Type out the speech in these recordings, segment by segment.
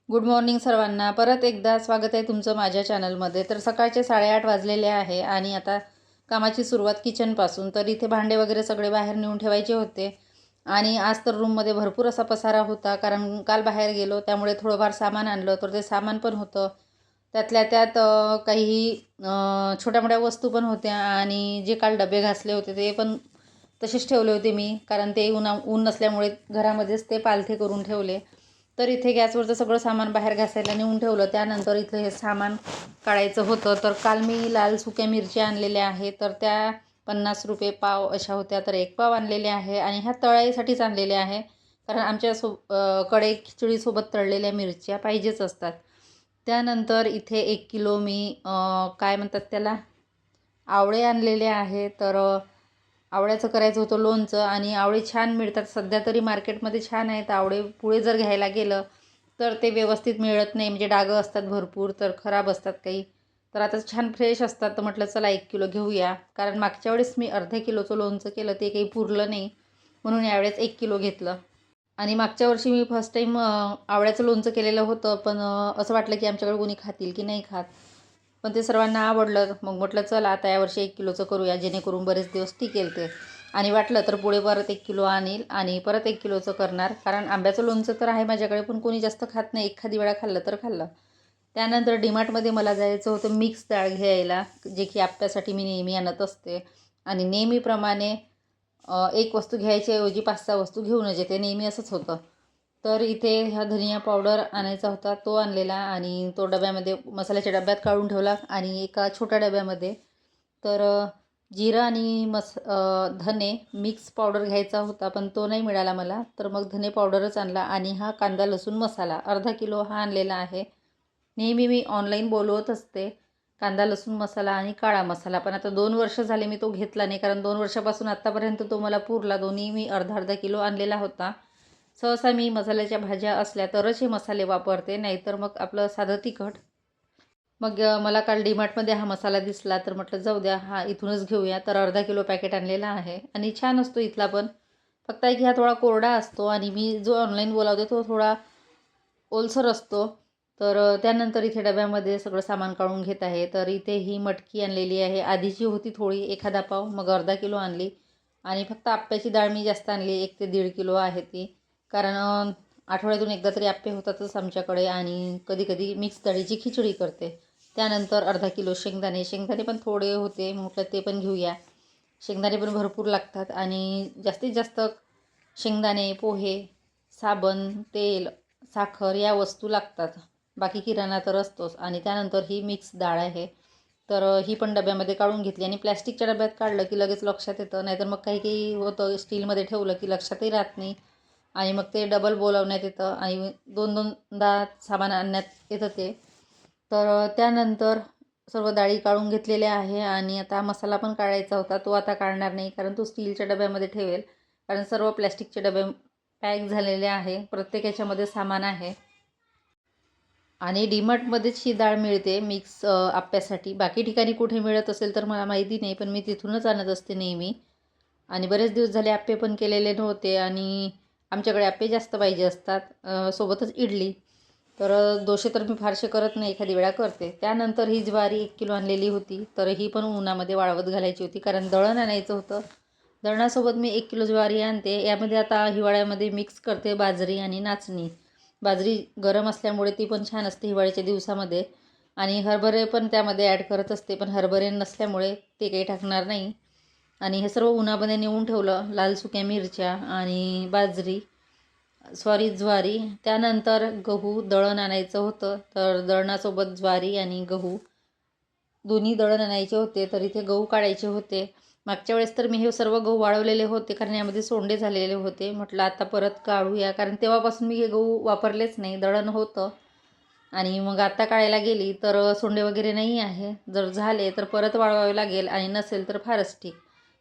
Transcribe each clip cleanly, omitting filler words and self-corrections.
Good morning सर्वांना. परत एकदा स्वागत आहे तुमचं माझ्या चॅनलमध्ये. तर सकाळचे 8:30 वाजलेले आहे आणि आता कामाची सुरुवात किचनपासून. तर इथे भांडे वगैरे सगळे बाहेर नेऊन ठेवायचे होते आणि आज तर रूममध्ये भरपूर असा पसारा होता, कारण काल बाहेर गेलो त्यामुळे थोडंफार सामान आणलं. तर ते सामान पण होतं, त्यातल्या त्यात काही छोट्या मोठ्या वस्तू पण होत्या आणि जे काल डबे घासले होते ते पण तसेच ठेवले होते मी, कारण ते ऊन नसल्यामुळे घरामध्येच ते पालथे करून ठेवले. तर इथे गॅसवरचं सगळं सामान बाहेर घासायला नेऊन ठेवलं. त्यानंतर इथं हे सामान काढायचं होतं. तर काल मी लाल सुक्या मिरच्या आणलेल्या आहे, तर त्या 50 रुपये पाव अशा होत्या. तर एक पाव आणलेले आहे आणि ह्या तळाईसाठीच आणलेल्या आहे, कारण आमच्या कडे खिचडीसोबत तळलेल्या मिरच्या पाहिजेच असतात. त्यानंतर इथे 1 किलो मी काय म्हणतात त्याला, आवळे आणलेले आहे. तर आवळ्याचं करायचं होतं लोणचं, आणि आवळे छान मिळतात सध्या तरी मार्केटमध्ये, छान आहेत आवळे. पुढे जर घ्यायला गेलं तर ते व्यवस्थित मिळत नाही, म्हणजे डागं असतात भरपूर, तर खराब असतात काही. तर आता छान फ्रेश असतात, तर म्हटलं चला 1 किलो घेऊया, कारण मागच्या वेळेस मी अर्ध्या किलोचं लोणचं केलं, ते काही पुरलं नाही, म्हणून यावेळेस 1 किलो घेतलं. आणि मागच्या वर्षी मी फर्स्ट टाईम आवळ्याचं लोणचं केलेलं होतं, पण असं वाटलं की आमच्याकडे कोणी खातील की नाही खात, पण ते सर्वांना आवडलं. मग म्हटलं चला आता यावर्षी 1 किलोचं करूया, जेणेकरून बरेच दिवस टिकेल ते. आणि वाटलं तर पुढे परत 1 किलो आणील आणि परत 1 किलोचं करणार, कारण आंब्याचं लोणचं तर आहे माझ्याकडे, पण कोणी जास्त खात नाही, एखादी वेळा खाल्लं तर खाल्लं. त्यानंतर डीमार्टमध्ये मला जायचं होतं मिक्स डाळ घ्यायला, जे की आप्यासाठी मी नेहमी आणत असते. आणि नेहमीप्रमाणे एक वस्तू घ्यायच्याऐवजी 5-6 वस्तू घेऊनच येते, नेहमी असंच होतं. तर इथे ह्या धनिया पावडर आणायचा होता, तो आणलेला आणि तो डब्यामध्ये मसाल्याच्या डब्यात काढून ठेवला. आणि एका छोट्या डब्यामध्ये तर जिरं आणि धने मिक्स पावडर घ्यायचा होता, पण तो नाही मिळाला मला, तर मग धने पावडरच आणला. आणि हा कांदा लसूण मसाला अर्धा किलो हा आणलेला आहे. नेहमी मी ऑनलाईन बोलवत असते कांदा लसूण मसाला आणि काळा मसाला, पण आता 2 वर्ष झाले मी तो घेतला नाही, कारण 2 वर्षापासून आत्तापर्यंत तो मला पुरला. दोन्ही मी अर्धा अर्धा किलो आणलेला होता. सहसा मी मसाल्याच्या भाज्या असल्या तरच हे मसाले वापरते, नाहीतर मग आपलं साधं तिखट. मग मला काल डीमार्टमध्ये हा मसाला दिसला, तर म्हटलं जाऊ द्या, हा इथूनच घेऊया. तर अर्धा किलो पॅकेट आणलेला आहे आणि छान असतो इथला पण. फक्त आहे की हा थोडा कोरडा असतो आणि मी जो ऑनलाईन बोलावते तो थोडा ओलसर असतो. तर त्यानंतर इथे डब्यामध्ये सगळं सामान काढून घेत आहे. तर इथे ही मटकी आणलेली आहे, आधीची होती थोडी, एखादा पाव, मग अर्धा किलो आणली. आणि फक्त आप्याची डाळ मी जास्त आणली, 1 ते 1.5 किलो आहे ती, कारण आठवड्यातून एकदा तरी आप्पे होतातच आमच्याकडे, आणि कधीकधी मिक्स डाळीची खिचडी करते. त्यानंतर अर्धा किलो शेंगदाणे पण थोडे होते, म्हटलं ते पण घेऊया. शेंगदाणे पण भरपूर लागतात आणि जास्तीत जास्त शेंगदाणे, पोहे, साबण, तेल, साखर या वस्तू लागतात. बाकी किराणा तर असतोच. आणि त्यानंतर ही मिक्स डाळ आहे, तर ही पण डब्यामध्ये काढून घेतली. आणि प्लॅस्टिकच्या डब्यात काढलं की लगेच लक्षात येतं, नाहीतर मग काही काही होतं स्टीलमध्ये ठेवलं की लक्षातही राहत नाही, आणि मग ते डबल बोलावण्यात येतं आणि दोन दोनदा सामान आणण्यात येतं ते. तर त्यानंतर सर्व डाळी काढून घेतलेल्या आहे आणि आता मसाला पण काढायचा होता, तो आता काढणार नाही, कारण तो स्टीलच्या डब्यामध्ये ठेवेल, कारण सर्व प्लॅस्टिकचे डबे पॅक झालेले आहे, प्रत्येक याच्यामध्ये सामान आहे. आणि डीमार्टमध्येच ही डाळ मिळते मिक्स आप्यासाठी. बाकी ठिकाणी कुठे मिळत असेल तर मला माहिती नाही, पण मी तिथूनच आणत असते नेहमी. आणि बरेच दिवस झाले आप्पे पण केलेले नव्हते, आणि आमच्याकडे आप्पे जास्त पाहिजे असतात, सोबतच इडली. तर डोसे तर मी फारसे करत नाही, एखादी वेळा करते. त्यानंतर ही ज्वारी 1 किलो आणलेली होती, तर ही पण उन्हामध्ये वाळवत घालायची होती, कारण दळण आणायचं होतं. दळणासोबत मी 1 किलो ज्वारी आणते. यामध्ये आता हिवाळ्यामध्ये मिक्स करते बाजरी आणि नाचणी. बाजरी गरम असल्यामुळे ती पण छान असते हिवाळ्याच्या दिवसामध्ये. आणि हरभरे पण त्यामध्ये ॲड करत असते, पण हरभरे नसल्यामुळे ते काही टाकणार नाही. आणि हे सर्व उन्हामध्ये नेऊन ठेवलं, लाल सुक्या मिरच्या आणि ज्वारी. त्यानंतर गहू दळण आणायचं होतं, तर दळणासोबत ज्वारी आणि गहू दोन्ही दळण आणायचे होते. तर इथे गहू काढायचे होते. मागच्या वेळेस तर मी हे सर्व गहू वाळवलेले होते, कारण यामध्ये सोंडे झालेले होते. म्हटलं आता परत काढूया, कारण तेव्हापासून मी हे गहू वापरलेच नाही, दळण होतं. आणि मग आता काढायला गेली तर सोंडे वगैरे नाही आहे. जर झाले तर परत वाळवावे लागेल, आणि नसेल तर फारच ठीक.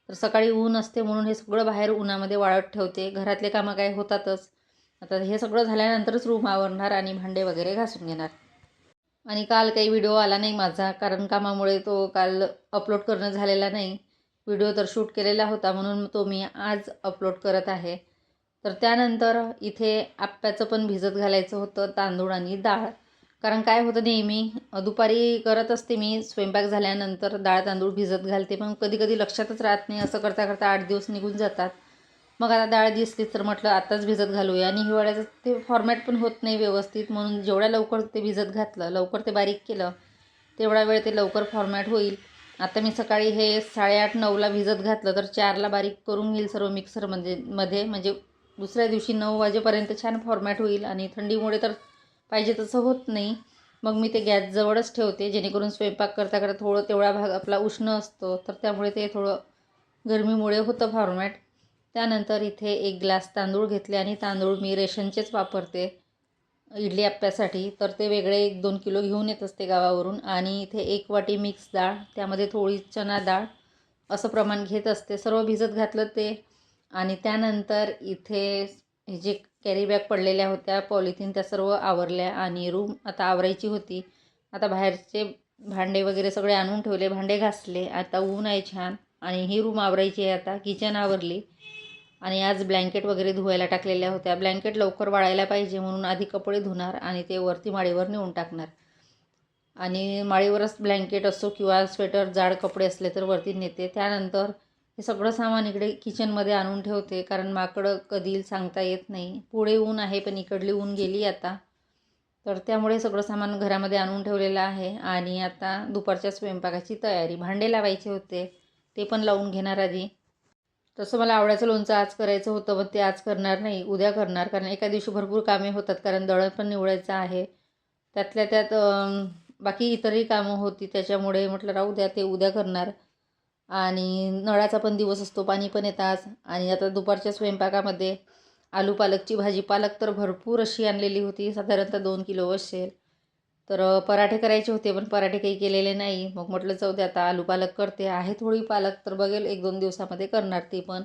तर सकाळी ऊन असते म्हणून हे सगळं बाहेर उन्हामध्ये वाळत ठेवते. घरातले कामं काय होतातच. आता हे सगळं झाल्यानंतरच रूम आवरणार आणि भांडे वगैरे घासून घेणार. आणि काल काही व्हिडिओ आला नाही माझा, कारण कामामुळे तो काल अपलोड करणं झालेला नाही. व्हिडिओ तर शूट केलेला होता, म्हणून तो मी आज अपलोड करत आहे. तर त्यानंतर इथे आप्याचं पण भिजत घालायचं होतं, तांदूळ आणि डाळ. कारण काय होतं, नेहमी दुपारी करत असते मी स्वयंपाक झाल्यानंतर डाळ तांदूळ भिजत घालते, पण कधी कधी लक्षातच राहत नाही. असं करता करता 8 दिवस निघून जातात. मग आता डाळ दिसली तर म्हटलं आत्ताच भिजत घालूया. आणि हिवाळ्याचं ते फॉर्मॅट पण होत नाही व्यवस्थित, म्हणून जेवढ्या लवकर ते भिजत घातलं, लवकर ते बारीक केलं, तेवढा वेळ ते लवकर फॉर्मॅट होईल. आता मी सकाळी हे 8:30-9ला भिजत घातलं तर 4ला बारीक करून घेईल सर्व मिक्सरमध्ये म्हणजे दुसऱ्या दिवशी 9 वाजेपर्यंत छान फॉर्मॅट होईल. आणि थंडीमुळे तर पाहिजे तसं होत नाही. मग मी ते गॅस जवळच ठेवते, जेणेकरून स्वयंपाक करता करता तेवढा भाग आपला उष्ण असतो, तर त्यामुळे ते थोडं गरमीमुळे होतं फॉर्मॅट. त्यानंतर इथे 1 ग्लास तांदूळ घेतले, आणि तांदूळ मी रेशनचेच वापरते इडली आप्प्यासाठी. तर ते वेगळे 1-2 किलो घेऊन येत असते गावावरून. आणि इथे 1 वाटी मिक्स डाळ, त्यामध्ये थोडी चणा डाळ असं प्रमाण घेत असते. सर्व भिजत घातलं ते. आणि त्यानंतर इथे हे जे कॅरी बॅग पडलेल्या होत्या पॉलिथिन, त्या सर्व आवरल्या. आणि रूम आता आवरायची होती. आता बाहेरचे भांडे वगैरे सगळे आणून ठेवले, भांडे घासले. आता ऊन आहे छान, आणि ही रूम आवरायची आहे. आता किचन आवरली. आणि आज ब्लँकेट वगैरे धुवायला टाकलेल्या होत्या. ब्लँकेट लवकर वाळायला पाहिजे म्हणून आधी कपडे धुणार आणि ते वरती माळीवर नेऊन टाकणार. आणि माळीवरच ब्लँकेट असो किंवा स्वेटर जाड कपडे असले तर वरती नेते. त्यानंतर हे सगळं सामान इकडे किचनमध्ये आणून ठेवते, कारण माकडं कधी येईल सांगता येत नाही. पुढे ऊन आहे पण इकडली ऊन गेली आता. तर त्यामुळे सगळं सामान घरामध्ये आणून ठेवलेलं आहे. आणि आता दुपारच्या स्वयंपाकाची तयारी. भांडे लावायचे होते, ते पण लावून घेणार आधी. तसं मला आवळ्याचं लोणचं आज करायचं होतं, पण ते आज करणार नाही, उद्या करणार. कारण एका दिवशी भरपूर कामे होतात, कारण दळण पण निवडायचं आहे. त्यातल्या त्यात बाकी इतरही कामं होती, त्याच्यामुळे म्हटलं राहू द्या, ते उद्या करणार. आणि नळाचा पण दिवस असतो, पाणी पण येतं आज. आणि आता दुपारच्या स्वयंपाकामध्ये आलू पालकची भाजी. पालक तर भरपूर अशी आणलेली होती, साधारणतः 2 किलो असेल. तर पराठे करायचे होते, पण पराठे काही केलेले नाही. मग म्हटलं जाऊ दे, आता आलू पालक करते. आहे थोडी पालक, तर बघेल 1-2 दिवसामध्ये करणार ती पण.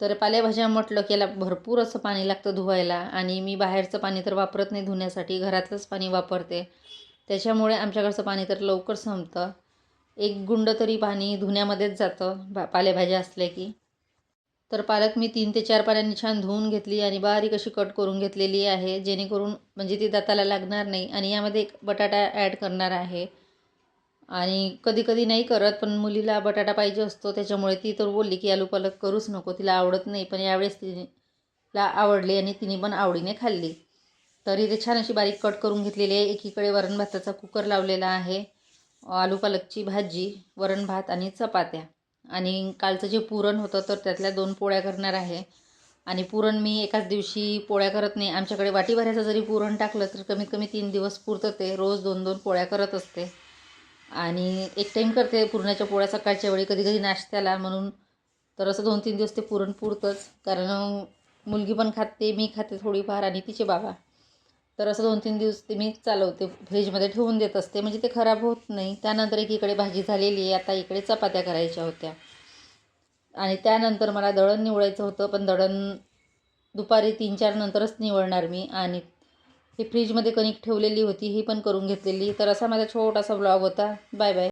तर पालेभाज्या म्हटलं की याला भरपूर असं पाणी लागतं धुवायला. आणि मी बाहेरचं पाणी तर वापरत नाही धुण्यासाठी, घरातलंच पाणी वापरते. त्याच्यामुळे आमच्याकडचं पाणी तर लवकर संपतं. 1 गुंड तरी पाणी धुण्यामध्येच जातं पालेभाज्या असल्या की. तर पालक मी 3 ते 4 पाण्याने छान धुवून घेतली आणि बारीक अशी कट करून घेतलेली आहे, जेणेकरून म्हणजे ती दाताला लागणार नाही. आणि यामध्ये एक बटाटा ॲड करणार आहे. आणि कधी कधी नाही करत, पण मुलीला बटाटा पाहिजे असतो, त्याच्यामुळे ती तर बोलली की आलू पालक करूच नको, तिला आवडत नाही. पण यावेळेस तिला आवडली आणि तिने पण आवडीने खाल्ली. तरी ते छान अशी बारीक कट करून घेतलेली आहे. एकीकडे वरण भाताचा कुकर लावलेला आहे. आलू पालकची भाजी, वरण भात आणि चपात्या. आणि कालचं जे पुरण होतं तर त्यातल्या 2 पोळ्या करणार आहे. आणि पुरण मी एकाच दिवशी पोळ्या करत नाही. आमच्याकडे वाटीभऱ्याचं जरी पुरण टाकलं तर कमीत कमी 3 दिवस पुरतं ते. रोज 2-2 पोळ्या करत असते. आणि एक टाईम करते पुरणाच्या पोळ्या सकाळच्या वेळी, कधी कधी नाश्त्याला म्हणून. तर असं 2-3 दिवस ते पुरण पुरतंच, कारण मुलगी पण खाते, मी खाते थोडीफार, आणि तिचे बाबा. तर असं 2-3 दिवस ते मी चालवते, फ्रीजमध्ये ठेवून देत असते, म्हणजे ते खराब होत नाही. त्यानंतर एकीकडे भाजी झालेली आहे, आता इकडे चपात्या करायच्या होत्या. आणि त्यानंतर मला दळण निवडायचं होतं, पण दळण दुपारी 3-4 नंतरच निवडणार मी. आणि हे फ्रीजमध्ये कणिक ठेवलेली होती, ही पण करून घेतलेली. तर असा माझा छोटासा ब्लॉग होता. Bye bye.